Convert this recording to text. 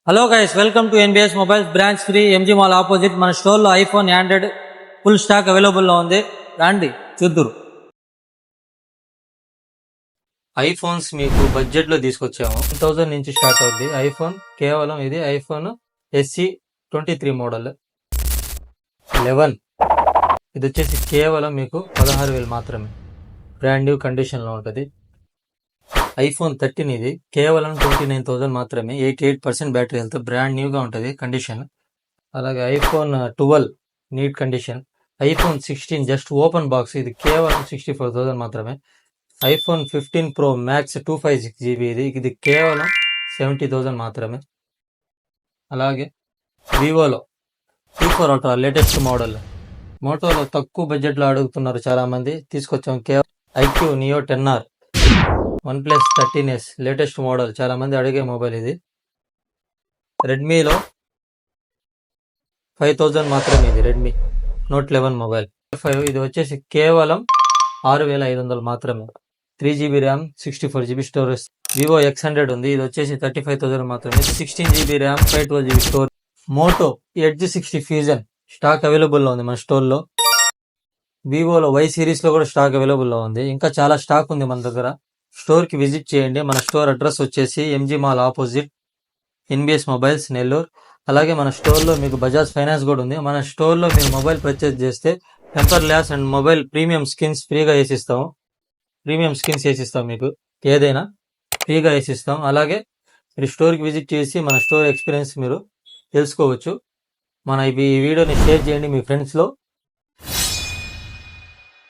Hello guys, welcome to NBS mobiles branch 3 MG mall opposite. మన స్టోర్లో iPhone, Android full stock అవైలబుల్లో ఉంది. రండి చూద్దురు. ఐఫోన్స్ మీకు బడ్జెట్లో తీసుకొచ్చాము. 1000 నుంచి స్టార్ట్ అవుద్ది ఐఫోన్. కేవలం ఇది ఐఫోన్ SE 23 మోడల్ 11. ఇది వచ్చేసి కేవలం మీకు 16,000 మాత్రమే. బ్రాండ్ న్యూ కండిషన్లో ఉంటుంది. ఐఫోన్ 13 ఇది కేవలం 29,000 మాత్రమే. 88% బ్యాటరీ హెల్త్, బ్రాండ్ న్యూగా ఉంటుంది కండిషన్. అలాగే iPhone 12 neat condition. IPhone 16 just open box, ఇది కేవలం 64,000 మాత్రమే. ఐఫోన్ 15 Pro Max 256GB ఇది కేవలం 70,000 మాత్రమే. అలాగే వివోలో T4 Ultra లేటెస్ట్ మోడల్. మోటోలో తక్కువ బడ్జెట్లో అడుగుతున్నారు చాలామంది, తీసుకొచ్చాం. కేవలం IQ Neo 10R OnePlus 13s latest model, చాలా మంది అడిగే మొబైల్ ఇది. రెడ్మీలో 5,000 మాత్రమే. ఇది రెడ్మీ నోట్ 11 మొబైల్ 5. ఇది వచ్చేసి కేవలం 6,500 మాత్రమే. 3GB RAM, 64GB storage. Vivo X100 ఉంది, ఇది వచ్చేసి 35,000 మాత్రమే. 16GB RAM, 512GB store. Moto Edge 60 Fusion stock అవైలబుల్లో ఉంది మన స్టోర్లో. వివోలో Y సిరీస్లో కూడా స్టాక్ అవైలబుల్లో ఉంది. ఇంకా చాలా స్టాక్ ఉంది మన దగ్గర. స్టోర్కి విజిట్ చేయండి. మన స్టోర్ అడ్రస్ వచ్చేసి MG mall opposite, NBS mobiles, Nellore. అలాగే మన స్టోర్లో మీకు బజాజ్ ఫైనాన్స్ కూడా ఉంది. మన స్టోర్లో మీరు మొబైల్ పర్చేజ్ చేస్తే temper glass and mobile premium skins ఫ్రీగా వేసిస్తాము. మీకు ఏదైనా ఫ్రీగా వేసిస్తాం. అలాగే మీరు స్టోర్కి విజిట్ చేసి మన స్టోర్ ఎక్స్పీరియన్స్ మీరు తెలుసుకోవచ్చు. మన ఈ వీడియోని షేర్ చేయండి మీ ఫ్రెండ్స్లో.